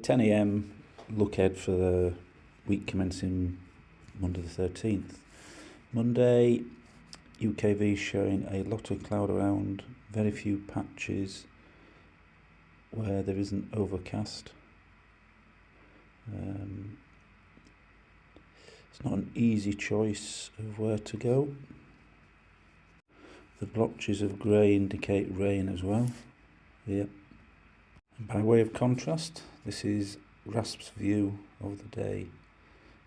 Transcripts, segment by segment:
10 a.m. look ahead for the week commencing Monday the 13th. Monday, UKV showing a lot of cloud around, very few patches where there isn't overcast. It's not an easy choice of where to go. The blotches of grey indicate rain as well. Yep. And by way of contrast, this is RASP's view of the day,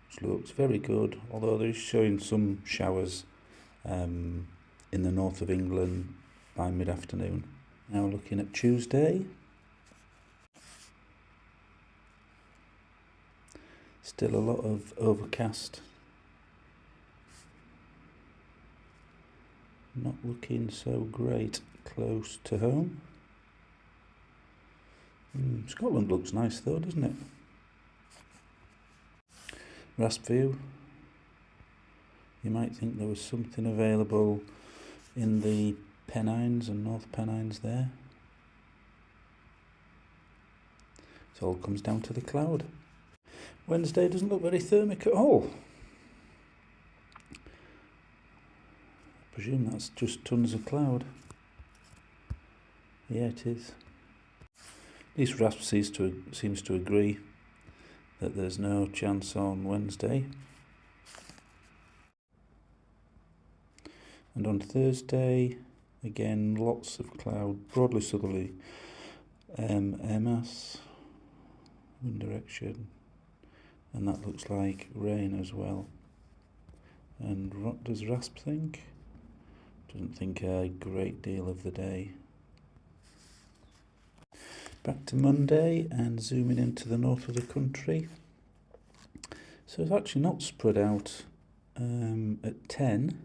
which looks very good, although there is showing some showers in the north of England by mid-afternoon. Now looking at Tuesday, still a lot of overcast. Not looking so great close to home. Scotland looks nice though, doesn't it? RASP view. You might think there was something available in the Pennines and North Pennines there. It all comes down to the cloud. Wednesday doesn't look very thermic at all. I presume that's just tons of cloud. Yeah, it is. At least RASP seems to agree that there's no chance on Wednesday. And on Thursday, again, lots of cloud, broadly southerly, air mass, wind direction, and that looks like rain as well. And what does RASP think? Doesn't think a great deal of the day. Back to Monday and zooming into the north of the country. So it's actually not spread out at 10,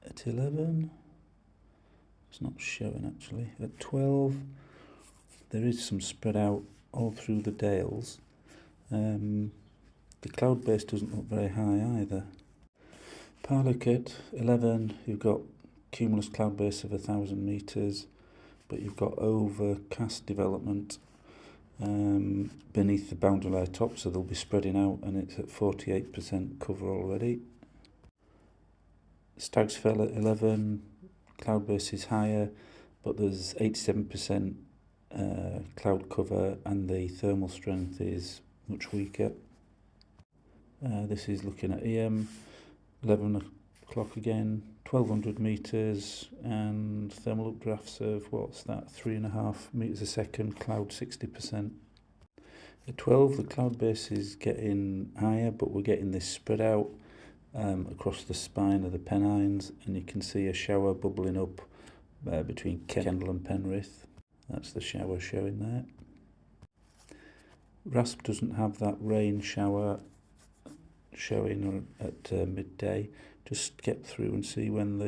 at 11, it's not showing actually, at 12 there is some spread out all through the Dales. The cloud base doesn't look very high either. Paragliding 11, you've got cumulus cloud base of 1,000 metres, but you've got overcast development beneath the boundary layer top, so they'll be spreading out, and it's at 48% cover already. Stag's Fell at 11, cloud base is higher, but there's 87% cloud cover, and the thermal strength is much weaker. This is looking at EM, 11 o'clock again, 1200 metres, and thermal updrafts of, what's that, 3.5 metres a second, cloud 60%. At 12 the cloud base is getting higher, but we're getting this spread out across the spine of the Pennines, and you can see a shower bubbling up between Kendal and Penrith. That's the shower showing there. RASP doesn't have that rain shower showing at midday. Just get through and see when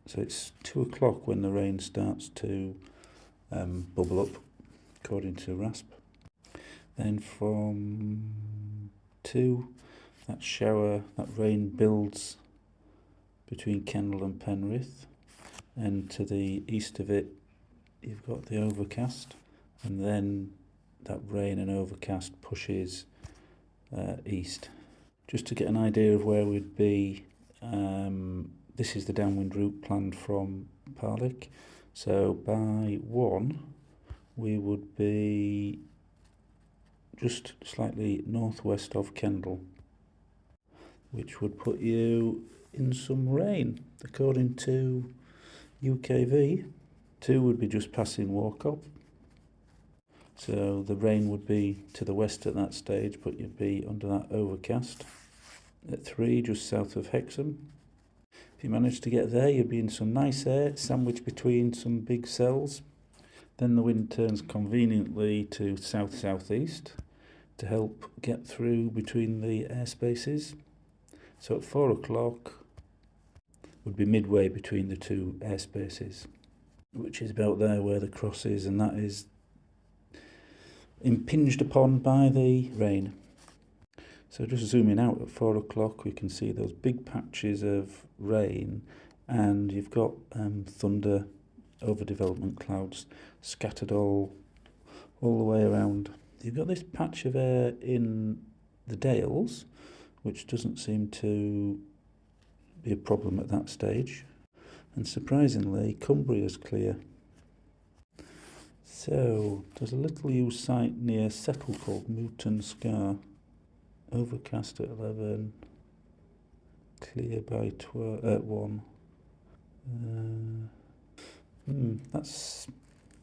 so it's 2 o'clock when the rain starts to bubble up, according to RASP. Then from 2, that rain builds between Kendal and Penrith, and to the east of it you've got the overcast, and then that rain and overcast pushes east. Just to get an idea of where we'd be, this is the downwind route planned from Paragliding. So by 1 we would be just slightly northwest of Kendal, which would put you in some rain. According to UKV, 2 would be just passing Walkup. So the rain would be to the west at that stage, but you'd be under that overcast. At 3, just south of Hexham. If you manage to get there, you'd be in some nice air, sandwiched between some big cells. Then the wind turns conveniently to south-southeast to help get through between the airspaces. So at 4 o'clock would be midway between the two airspaces, which is about there where the cross is, and that is impinged upon by the rain. So just zooming out at 4 o'clock, we can see those big patches of rain, and you've got thunder overdevelopment clouds scattered all all the way around. You've got this patch of air in the Dales, which doesn't seem to be a problem at that stage. And surprisingly, Cumbria's clear. So, there's a little used site near Settle called Mouton Scar. Overcast at 11, clear by 1. That's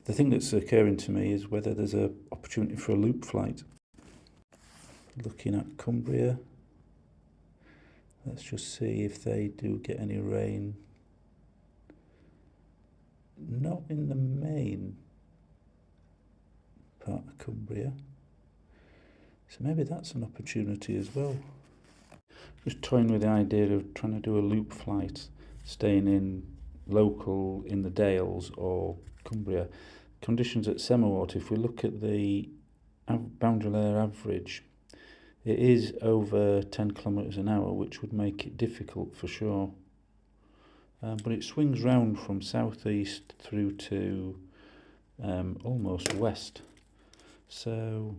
the thing that's occurring to me, is whether there's an opportunity for a loop flight. Looking at Cumbria, let's just see if they do get any rain. Not in the main part of Cumbria, so maybe that's an opportunity as well. Just toying with the idea of trying to do a loop flight, staying in local in the Dales or Cumbria. Conditions at Semawater, if we look at the boundary layer average, it is over 10 kilometres an hour, which would make it difficult for sure. But it swings round from southeast through to almost west. So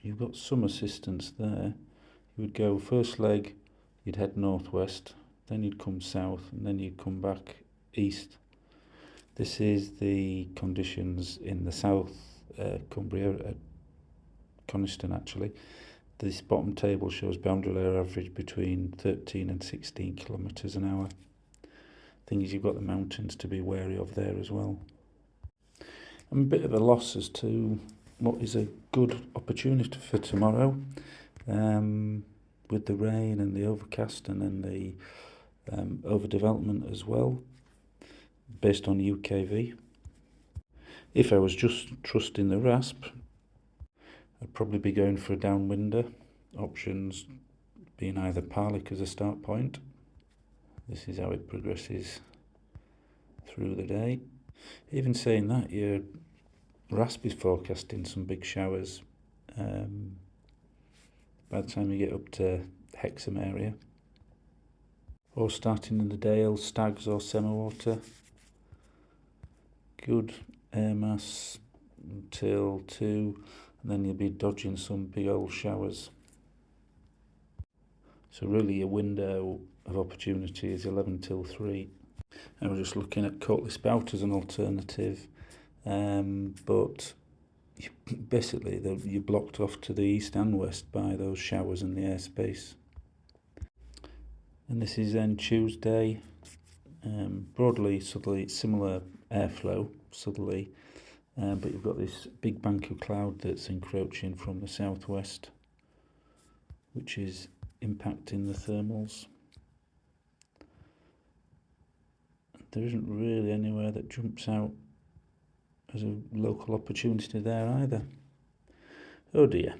you've got some assistance there. You would go first leg, you'd head northwest, then you'd come south, and then you'd come back east. This is the conditions in the south Cumbria, at Coniston actually. This bottom table shows boundary layer average between 13 and 16 kilometres an hour. Thing is, you've got the mountains to be wary of there as well. I'm a bit of a loss as to what is a good opportunity for tomorrow, with the rain and the overcast and then the overdevelopment as well, based on UKV. If I was just trusting the RASP, I'd probably be going for a downwinder, options being either Parlic as a start point. This is how it progresses through the day. Even saying that, your RASP is forecasting some big showers by the time you get up to Hexham area. Or starting in the Dale, Stags or Semawater. Good air mass until 2, and then you'll be dodging some big old showers. So really a window of opportunity is 11 till 3. I was just looking at Coatley Spout as an alternative, but basically you're blocked off to the east and west by those showers and the airspace. And this is then Tuesday, broadly southerly, similar airflow southerly, but you've got this big bank of cloud that's encroaching from the southwest, which is impacting the thermals. There isn't really anywhere that jumps out as a local opportunity there either. Oh dear.